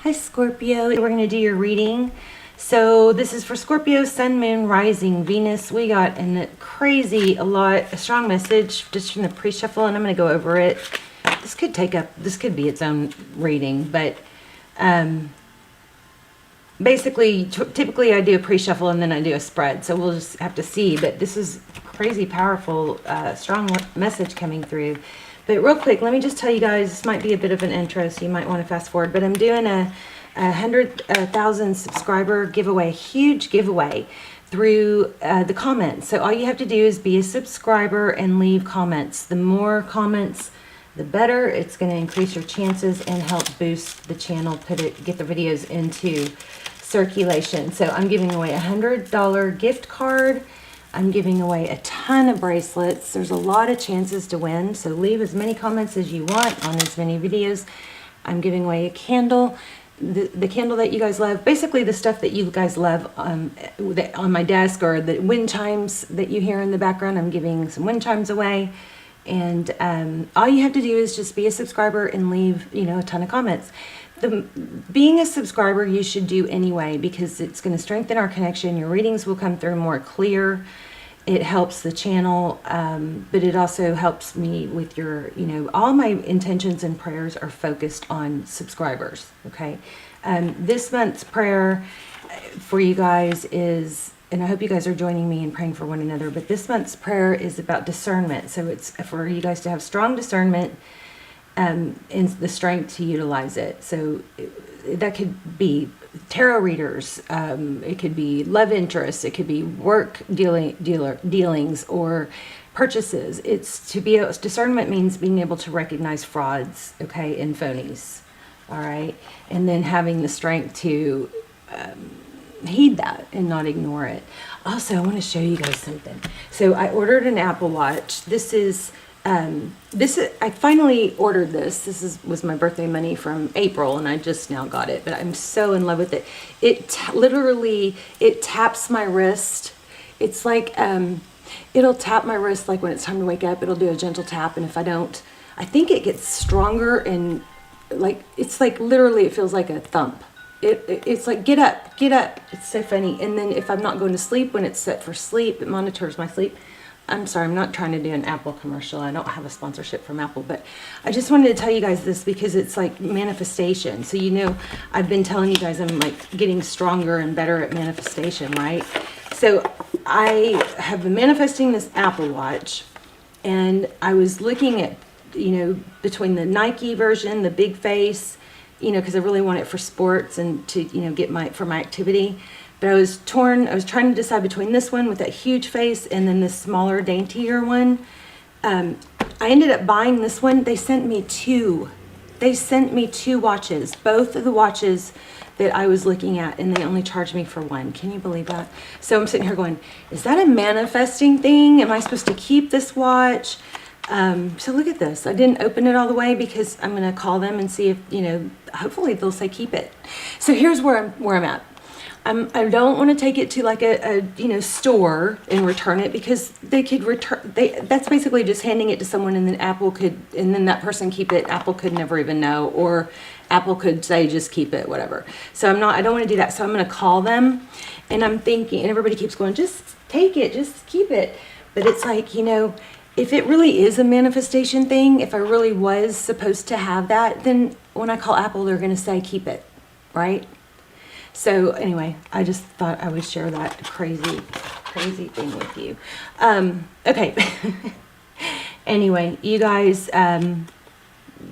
Hi Scorpio, we're going to do your reading. So this is for Scorpio, Sun, Moon, Rising, Venus. We got a strong message just from the pre-shuffle, and I'm going to go over it. This could be its own reading, but basically, typically I do a pre-shuffle and then I do a spread. So we'll just have to see, but this is crazy powerful, strong message coming through. But real quick, let me just tell you guys, this might be a bit of an intro, so you might want to fast forward, but I'm doing a 100,000 subscriber giveaway, a huge giveaway through the comments. So all you have to do is be a subscriber and leave comments. The more comments, the better. It's going to increase your chances and help boost the channel, get the videos into circulation. So I'm giving away a $100 gift card. I'm giving away a ton of bracelets. There's a lot of chances to win, so leave as many comments as you want on as many videos. I'm giving away a candle, the candle that you guys love, basically the stuff that you guys love on my desk, or the wind chimes that you hear in the background. I'm giving some wind chimes away, and all you have to do is just be a subscriber and leave, a ton of comments. Being a subscriber you should do anyway, because it's going to strengthen our connection. Your readings will come through more clear. It helps the channel, but it also helps me with your, all my intentions and prayers are focused on subscribers, okay? This month's prayer for you guys is, and I hope you guys are joining me in praying for one another, but this month's prayer is about discernment. So it's for you guys to have strong discernment and the strength to utilize it. So that could be tarot readers, it could be love interests, it could be work dealings or purchases. Discernment means being able to recognize frauds, okay, and phonies, all right, and then having the strength to heed that and not ignore it. Also, I want to show you guys something. So I ordered an Apple Watch. I finally ordered this. Was my birthday money from April, and I just now got it, but I'm so in love with it. It taps my wrist. It's like, it'll tap my wrist like when it's time to wake up. It'll do a gentle tap, and if I don't, I think it gets stronger, and it's like literally it feels like a thump. It's like, get up. It's so funny. And then if I'm not going to sleep, when it's set for sleep, it monitors my sleep. I'm sorry, I'm not trying to do an Apple commercial. I don't have a sponsorship from Apple, but I just wanted to tell you guys this because it's like manifestation. So, I've been telling you guys I'm like getting stronger and better at manifestation, right? So I have been manifesting this Apple Watch, and I was looking at, between the Nike version, the big face, because I really want it for sports and to, get for my activity. But I was trying to decide between this one with that huge face and then this smaller, daintier one. I ended up buying this one. They sent me two watches, both of the watches that I was looking at, and they only charged me for one. Can you believe that? So I'm sitting here going, is that a manifesting thing? Am I supposed to keep this watch? So look at this. I didn't open it all the way because I'm going to call them and see if, hopefully they'll say keep it. So here's where I'm at. I don't want to take it to like a store and return it, because they could that's basically just handing it to someone, and then that person keep it. Apple could never even know, or Apple could say just keep it, whatever. So I don't want to do that. So I'm going to call them, and I'm thinking, and everybody keeps going, just take it, just keep it. But it's like, if it really is a manifestation thing, if I really was supposed to have that, then when I call Apple, they're going to say keep it, right? So anyway, I just thought I would share that crazy thing with you. Okay. Anyway, you guys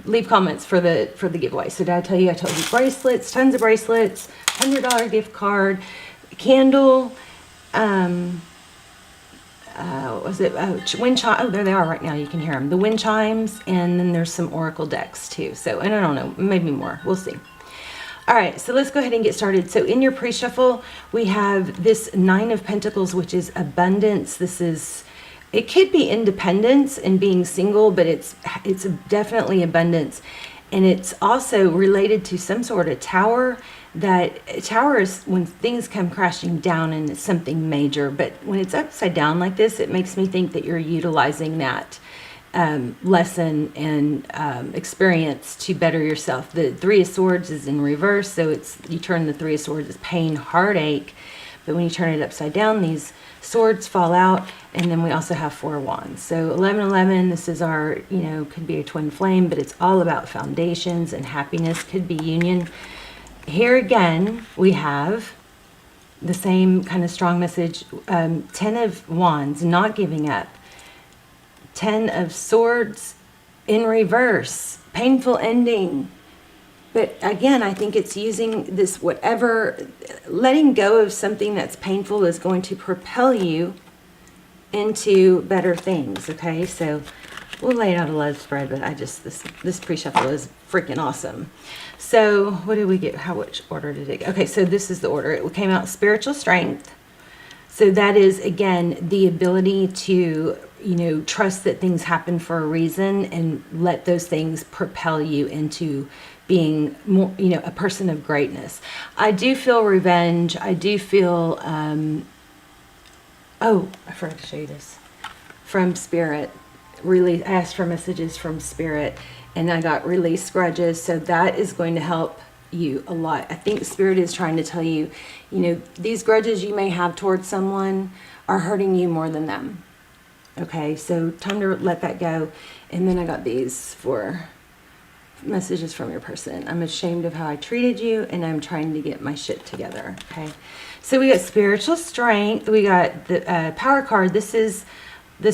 leave comments for the giveaway. So did I tell you? I told you bracelets, tons of bracelets, $100 gift card, candle. What was it? Wind chime. Oh, there they are right now. You can hear them. The wind chimes, and then there's some oracle decks too. So, and I don't know, maybe more. We'll see. All right, so let's go ahead and get started. So in your pre-shuffle, we have this 9 of Pentacles, which is abundance. It could be independence and being single, but it's definitely abundance. And it's also related to some sort of tower. That tower is when things come crashing down and it's something major. But when it's upside down like this, it makes me think that you're utilizing that lesson and experience to better yourself. The Three of Swords is in reverse, so you turn the Three of Swords as pain, heartache, but when you turn it upside down, these swords fall out. And then we also have Four of Wands. So 1111, this is our, could be a twin flame, but it's all about foundations and happiness, could be union. Here again, we have the same kind of strong message. 10 of Wands, not giving up. 10 of Swords in reverse, painful ending. But again, I think it's using this, letting go of something that's painful is going to propel you into better things. Okay, so we'll lay out a love spread, but this pre-shuffle is freaking awesome. So what did we get? Which order did it go? Okay, so this is the order. It came out spiritual strength. So that is, again, the ability to, trust that things happen for a reason and let those things propel you into being more, a person of greatness. I do feel revenge. I do feel, oh, I forgot to show you this. From Spirit, I asked for messages from Spirit, and I got release grudges. So that is going to help you a lot. I think Spirit is trying to tell you, these grudges you may have towards someone are hurting you more than them. Okay, so time to let that go. And then I got these for messages from your person. I'm ashamed of how I treated you, and I'm trying to get my shit together. Okay, so we got spiritual strength. We got the power card. This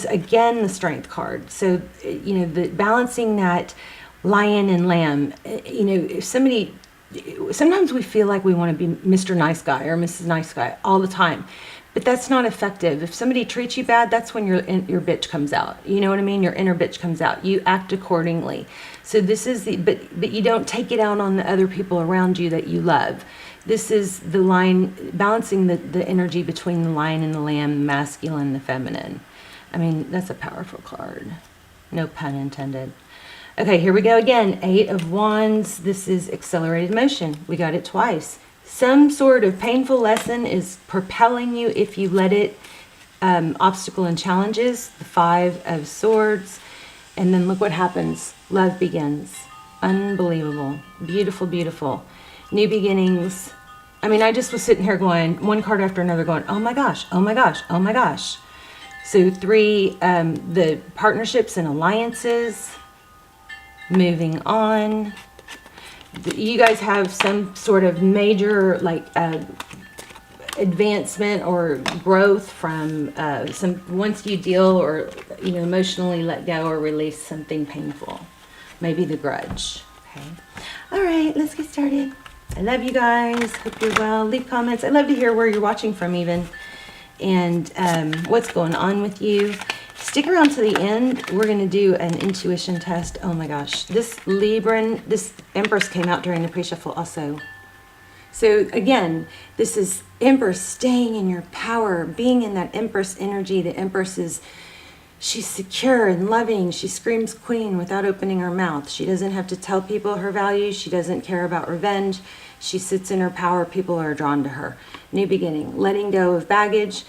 again, the strength card. So the balancing that lion and lamb. If sometimes we feel like we want to be Mr. Nice Guy or Mrs. Nice Guy all the time. But that's not effective. If somebody treats you bad, that's when your bitch comes out. You know what I mean? Your inner bitch comes out. You act accordingly. So this is but you don't take it out on the other people around you that you love. This is the line, balancing the energy between the lion and the lamb, the masculine and the feminine. I mean, that's a powerful card. No pun intended. Okay, here we go again. 8 of Wands. This is accelerated motion. We got it twice. Some sort of painful lesson is propelling you if you let it. Obstacle and challenges. The 5 of Swords. And then look what happens. Love begins. Unbelievable. Beautiful, beautiful. New beginnings. I mean, I just was sitting here going, one card after another going, oh my gosh, oh my gosh, oh my gosh. So 3, the partnerships and alliances. Moving on. You guys have some sort of major advancement or growth from once you deal or emotionally let go or release something painful, maybe the grudge. Okay, all right, let's get started. I love you guys. Hope you're well. Leave comments. I'd love to hear where you're watching from even, and what's going on with you. Stick around to the end. We're going to do an intuition test. Oh my gosh. This Empress came out during the pre-shuffle also. So again, this is Empress staying in your power, being in that Empress energy. The Empress she's secure and loving. She screams queen without opening her mouth. She doesn't have to tell people her values. She doesn't care about revenge. She sits in her power. People are drawn to her. New beginning. Letting go of baggage.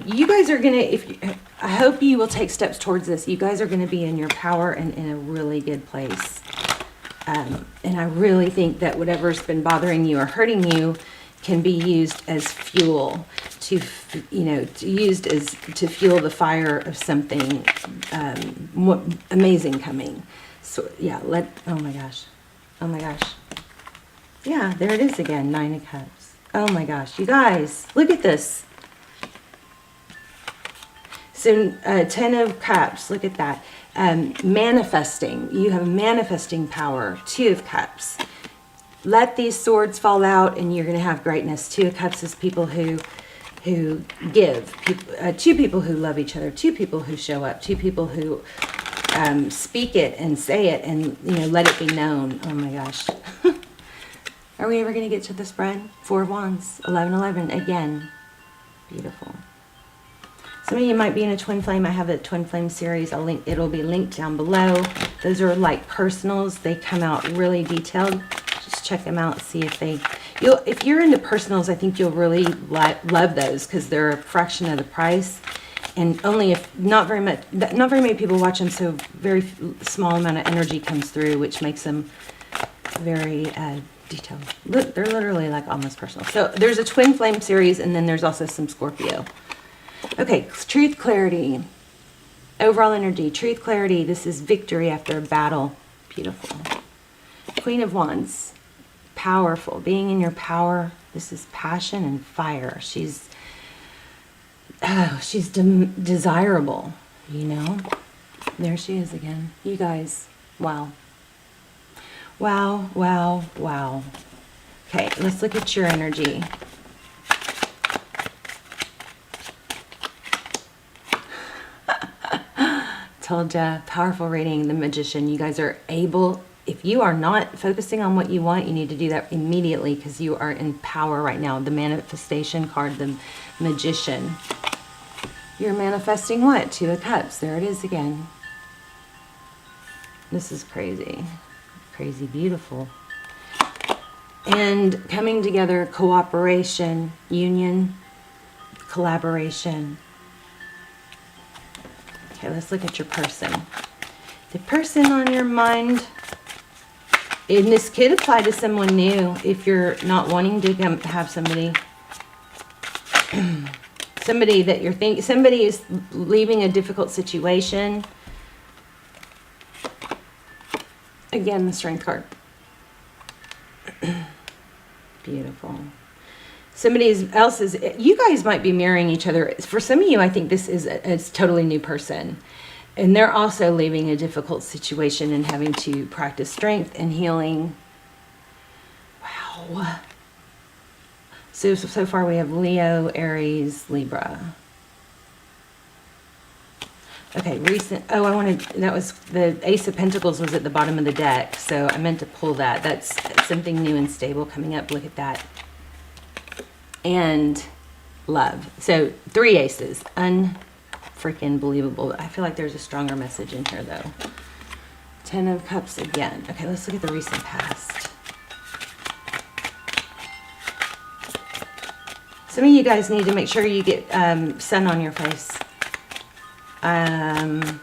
You guys are going to, I hope you will take steps towards this. You guys are going to be in your power and in a really good place. And I really think that whatever's been bothering you or hurting you can be used as fuel to fuel the fire of something amazing coming. So yeah, oh my gosh. Yeah, there it is again, 9 of Cups. Oh my gosh, you guys, look at this. So 10 of Cups, look at that. Manifesting, you have manifesting power. 2 of Cups. Let these swords fall out and you're going to have greatness. 2 of Cups is people who give. 2 people who love each other. 2 people who show up. 2 people who speak it and say it and let it be known. Oh my gosh. Are we ever going to get to the spread? 4 of Wands, 1111 again. Beautiful. Some of you might be in a twin flame. I have a twin flame series. It'll be linked down below. Those are like personals. They come out really detailed. Just check them out. See if if you're into personals, I think you'll really love those because they're a fraction of the price. And only if not very many people watch them, so very small amount of energy comes through, which makes them very detailed. Look, they're literally like almost personal. So there's a twin flame series, and then there's also some Scorpio. Okay, truth, clarity, overall energy, truth, clarity. This is victory after a battle. Beautiful. Queen of Wands, powerful, being in your power. This is passion and fire. She's desirable, you know. There she is again. You guys, wow. Wow, wow, wow. Okay, let's look at your energy. Told ya, powerful reading, the Magician. You guys are able, if you are not focusing on what you want, you need to do that immediately, because you are in power right now. The manifestation card, the Magician. You're manifesting what? Two of Cups. There it is again. This is crazy. Crazy beautiful. And coming together, cooperation, union, collaboration. Okay, let's look at your person. The person on your mind, and this could apply to someone new if you're not wanting to have somebody somebody that you're thinking, somebody is leaving a difficult situation. Again, the Strength card. Beautiful. Somebody else is, you guys might be mirroring each other. For some of you, I think this is a totally new person. And they're also leaving a difficult situation and having to practice strength and healing. Wow. So far we have Leo, Aries, Libra. Okay, that was the Ace of Pentacles was at the bottom of the deck, so I meant to pull that. That's something new and stable coming up. Look at that. And love. So 3 aces. Unfreaking believable. I feel like there's a stronger message in here, though. 10 of Cups again. Okay, let's look at the recent past. Some of you guys need to make sure you get sun on your face. And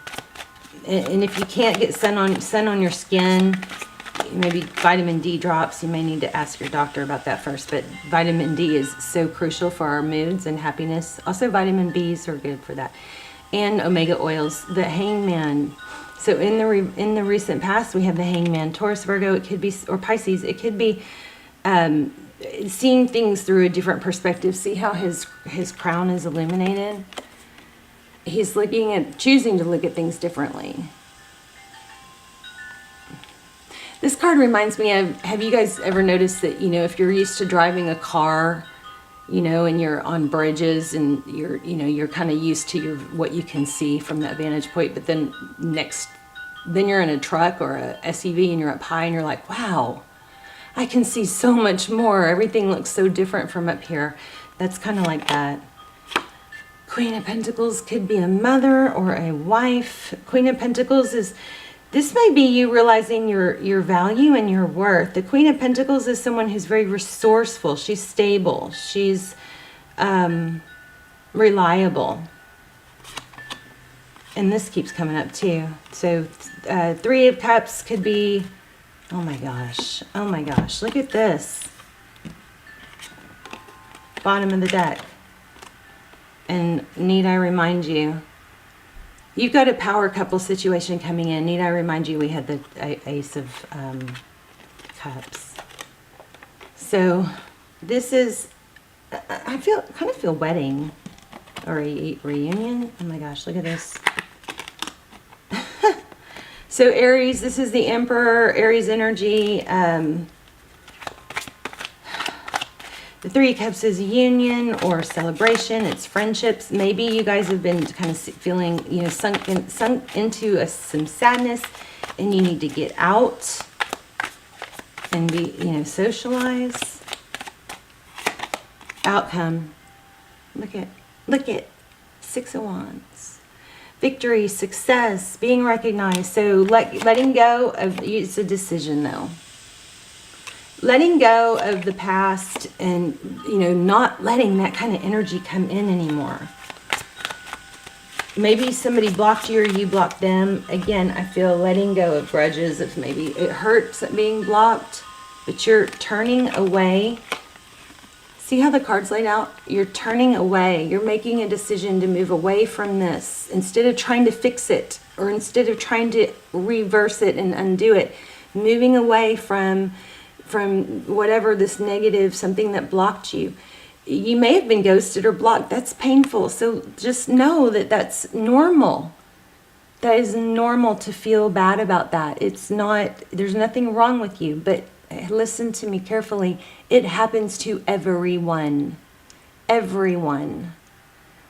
if you can't get sun on your skin, maybe vitamin D drops, you may need to ask your doctor about that first. But vitamin D is so crucial for our moods and happiness. Also, vitamin Bs are good for that. And omega oils. The Hangman. So in the recent past, we have the Hangman. Taurus, Virgo, it could be, or Pisces, it could be seeing things through a different perspective. See how his crown is illuminated? He's choosing to look at things differently. This card reminds me of, have you guys ever noticed that, if you're used to driving a car, and you're on bridges and you're kind of used to what you can see from that vantage point, but then you're in a truck or a SUV and you're up high and you're like, wow, I can see so much more. Everything looks so different from up here. That's kind of like that. Queen of Pentacles could be a mother or a wife. Queen of Pentacles this may be you realizing your value and your worth. The Queen of Pentacles is someone who's very resourceful. She's stable. She's reliable. And this keeps coming up too. So 3 of Cups could be, oh my gosh, look at this. Bottom of the deck. And need I remind you, you've got a power couple situation coming in. Need I remind you, we had the Ace of Cups. So this is, I kind of feel wedding or a reunion. Oh my gosh, look at this. So Aries, this is the Emperor, Aries energy. The 3 of Cups is union or celebration. It's friendships. Maybe you guys have been kind of feeling, sunk into some sadness, and you need to get out and be, socialize. Outcome. Look at 6 of Wands. Victory, success, being recognized. So letting go of, it's a decision though. Letting go of the past and, not letting that kind of energy come in anymore. maybe somebody blocked you or you blocked them. Again, I feel letting go of grudges. If maybe it hurts being blocked, but you're turning away. See how the card's laid out? You're turning away. You're making a decision to move away from this. Instead of trying to fix it, or instead of trying to reverse it and undo it, moving away from whatever this negative, something that blocked you. You may have been ghosted or blocked. That's painful. So just know that that's normal. That is normal to feel bad about that. It's not, there's nothing wrong with you, but listen to me carefully. It happens to everyone. Everyone.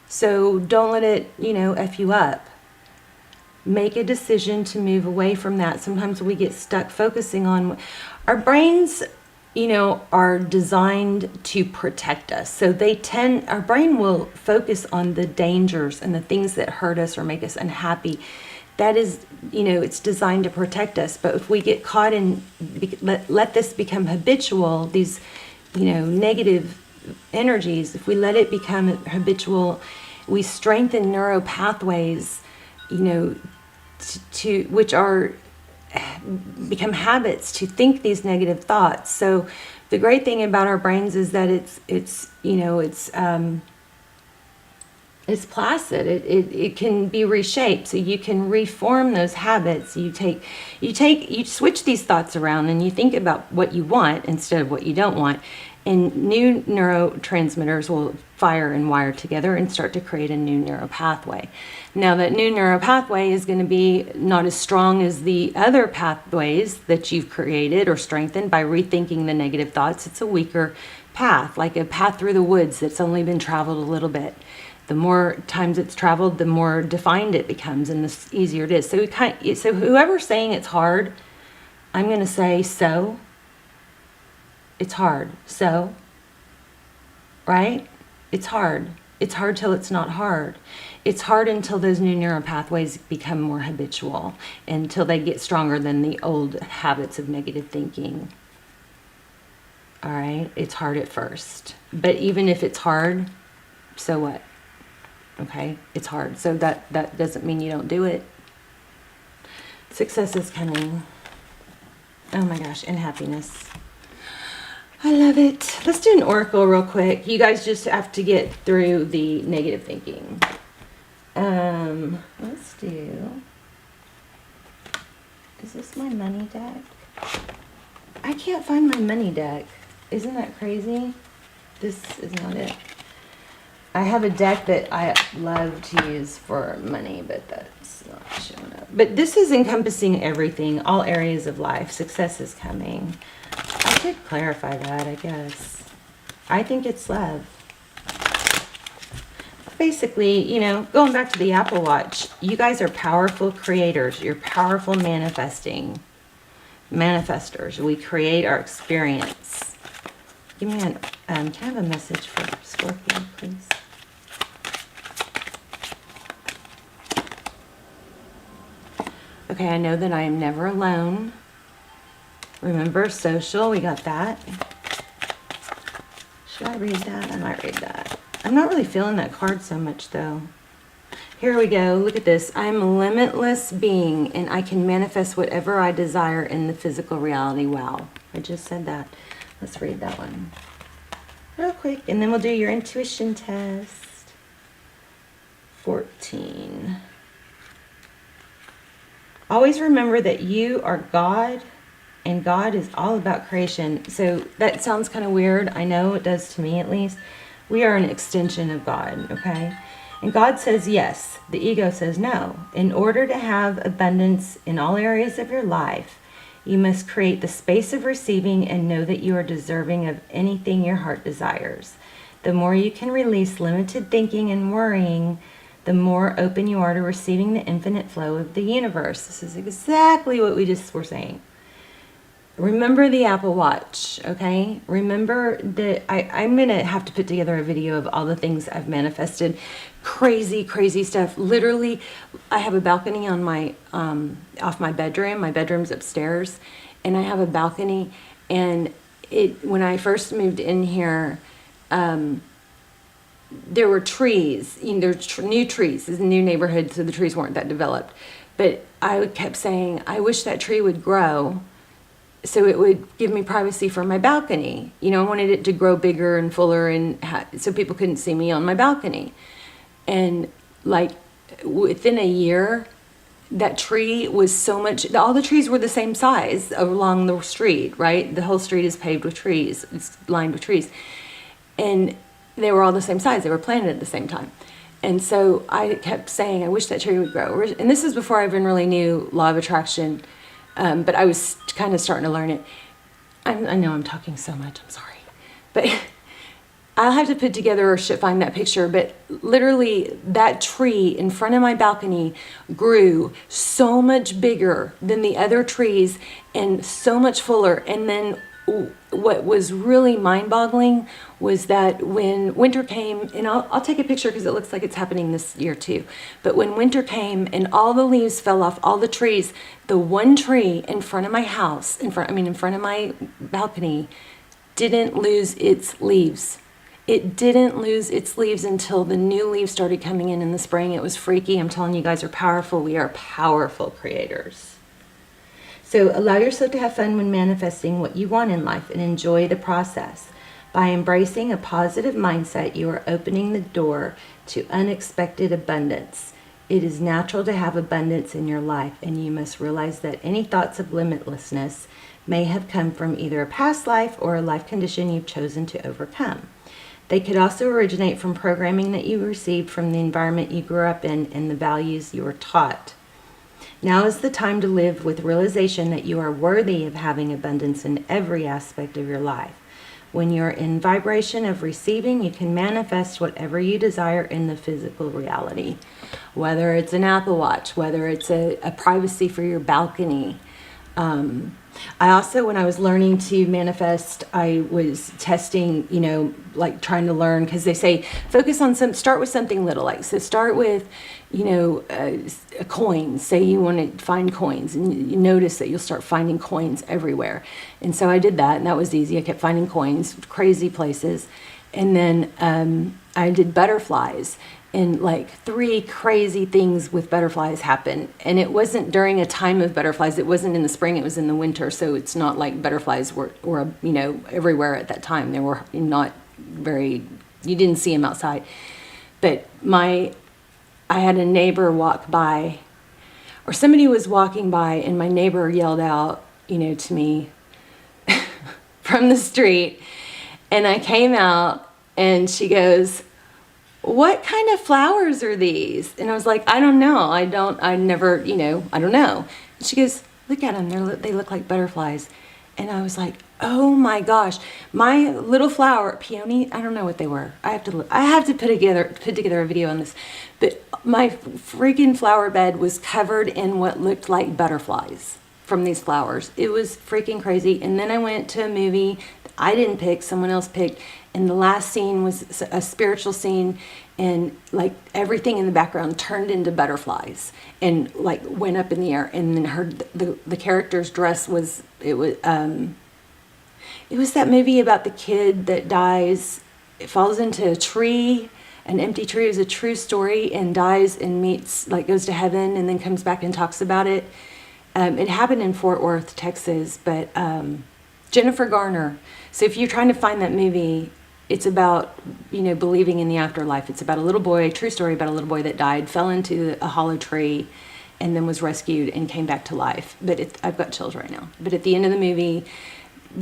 So don't let it, F you up. Make a decision to move away from that. Sometimes we get stuck focusing on our brains, are designed to protect us. So our brain will focus on the dangers and the things that hurt us or make us unhappy. That is, it's designed to protect us. But if we get caught in, let this become habitual, these, negative energies, if we let it become habitual, we strengthen neural pathways, to which are become habits to think these negative thoughts. So the great thing about our brains is that it's placid. It can be reshaped, so you can reform those habits. You switch these thoughts around and you think about what you want instead of what you don't want. And new neurotransmitters will fire and wire together and start to create a new neural pathway. Now that new neural pathway is going to be not as strong as the other pathways that you've created or strengthened by rethinking the negative thoughts. It's a weaker path, like a path through the woods that's only been traveled a little bit. The more times it's traveled, the more defined it becomes and the easier it is. So whoever's saying it's hard, I'm going to say so. It's hard. So, right? It's hard. It's hard till it's not hard. It's hard until those new neural pathways become more habitual, until they get stronger than the old habits of negative thinking. All right? It's hard at first. But even if it's hard, so what? Okay? It's hard. So that doesn't mean you don't do it. Success is coming. Oh my gosh, and happiness. I love it. Let's do an oracle real quick. You guys just have to get through the negative thinking. Let's do... Is this my money deck? I can't find my money deck. Isn't that crazy? This is not it. I have a deck that I love to use for money, but that's not showing up. But this is encompassing everything, all areas of life. Success is coming. I could clarify that, I guess. I think it's love. Basically, going back to the Apple Watch, you guys are powerful creators. You're powerful manifestors. We create our experience. Give me can I have a message for Scorpio, please? Okay, I know that I am never alone. Remember, social, we got that. Should I read that? I might read that. I'm not really feeling that card so much, though. Here we go. Look at this. I'm a limitless being, and I can manifest whatever I desire in the physical reality. Wow. I just said that. Let's read that one real quick, and then we'll do your intuition test. 14. Always remember that you are God, and God is all about creation. So that sounds kind of weird. I know it does to me, at least. We are an extension of God, okay? And God says yes. The ego says no. In order to have abundance in all areas of your life, you must create the space of receiving and know that you are deserving of anything your heart desires. The more you can release limited thinking and worrying, the more open you are to receiving the infinite flow of the universe. This is exactly what we just were saying. Remember the Apple Watch, okay? Remember that I'm going to have to put together a video of all the things I've manifested. Crazy, crazy stuff. Literally, I have a balcony on my off my bedroom. My bedroom's upstairs, and I have a balcony. And when I first moved in here, there were trees, there's new trees. It's a new neighborhood, so the trees weren't that developed. But I kept saying, I wish that tree would grow so it would give me privacy from my balcony. I wanted it to grow bigger and fuller and so people couldn't see me on my balcony. And like within a year, that tree was so much, all the trees were the same size along the street, right? The whole street is paved with trees. It's lined with trees. And they were all the same size. They were planted at the same time. And so I kept saying, I wish that tree would grow. And this is before I even really knew law of attraction, but I was kind of starting to learn it. I know I'm talking so much, I'm sorry. But I'll have to put together or find that picture, but literally that tree in front of my balcony grew so much bigger than the other trees and so much fuller. And then what was really mind-boggling was that when winter came, and I'll take a picture because it looks like it's happening this year too, but when winter came and all the leaves fell off all the trees, the one tree in front of my house, in front of my balcony, didn't lose its leaves. It didn't lose its leaves until the new leaves started coming in the spring. It was freaky. I'm telling you guys are powerful. We are powerful creators. So allow yourself to have fun when manifesting what you want in life and enjoy the process. By embracing a positive mindset, you are opening the door to unexpected abundance. It is natural to have abundance in your life, and you must realize that any thoughts of limitlessness may have come from either a past life or a life condition you've chosen to overcome. They could also originate from programming that you received from the environment you grew up in and the values you were taught. Now is the time to live with realization that you are worthy of having abundance in every aspect of your life. When you're in vibration of receiving, you can manifest whatever you desire in the physical reality. Whether it's an Apple Watch, whether it's a privacy for your balcony. I also, when I was learning to manifest, I was testing, like trying to learn, because they say focus on start with something little, like, so start with, a coin. Say you want to find coins, and you notice that you'll start finding coins everywhere. And so I did that, and that was easy. I kept finding coins, crazy places. And then I did butterflies. And like 3 crazy things with butterflies happened. And it wasn't during a time of butterflies. It wasn't in the spring, it was in the winter. So it's not like butterflies were everywhere at that time. They were not very, you didn't see them outside. But I had a neighbor walk by, or somebody was walking by, and my neighbor yelled out, to me from the street. And I came out, and she goes, "What kind of flowers are these?" And I was like, "I don't know. I don't know." And she goes, "Look at them. They look like butterflies." And I was like, "Oh my gosh, my little flower, peony, I don't know what they were. I have to put together a video on this. But my freaking flower bed was covered in what looked like butterflies from these flowers. It was freaking crazy. And then I went to a movie I didn't pick, someone else picked. And the last scene was a spiritual scene, and like everything in the background turned into butterflies and like went up in the air. And then the character's dress was that movie about the kid that dies. It falls into a tree, an empty tree. It was a true story, and dies and goes to heaven and then comes back and talks about it. It happened in Fort Worth, Texas, but Jennifer Garner. So if you're trying to find that movie, it's about, believing in the afterlife. It's about a little boy, true story about a little boy that died, fell into a hollow tree, and then was rescued and came back to life. But I've got chills right now. But at the end of the movie,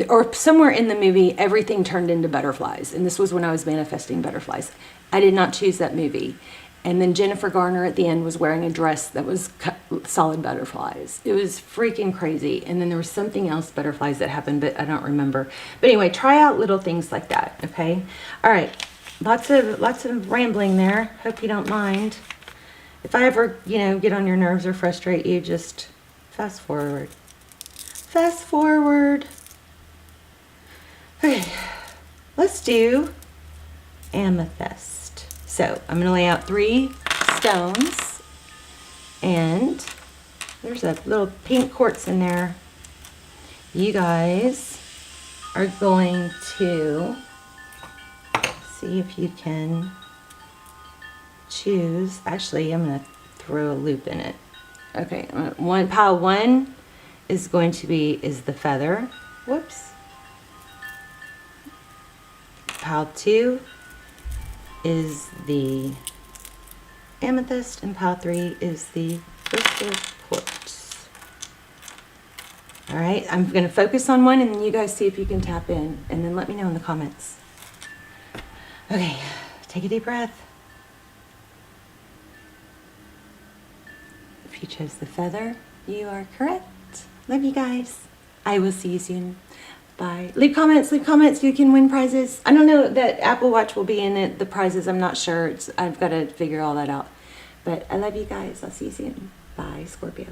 or somewhere in the movie, everything turned into butterflies. And this was when I was manifesting butterflies. I did not choose that movie. And then Jennifer Garner at the end was wearing a dress that was solid butterflies. It was freaking crazy. And then there was something else, butterflies, that happened, but I don't remember. But anyway, try out little things like that, okay? All right, lots of rambling there. Hope you don't mind. If I ever, get on your nerves or frustrate you, just fast forward. Fast forward. Okay, let's do amethyst. So I'm going to lay out 3 stones, and there's a little pink quartz in there. You guys are going to see if you can choose, actually, I'm going to throw a loop in it. Okay, pile one is going to be, is the feather. Whoops. Pile two is the amethyst, and pile three is the crystal quartz. All right, I'm going to focus on one, and then you guys see if you can tap in, and then let me know in the comments. Okay, take a deep breath. If you chose the feather, you are correct. Love you guys. I will see you soon. Bye. Leave comments. You can win prizes. I don't know that Apple Watch will be in it, the prizes. I'm not sure. I've got to figure all that out. But I love you guys. I'll see you soon. Bye, Scorpio.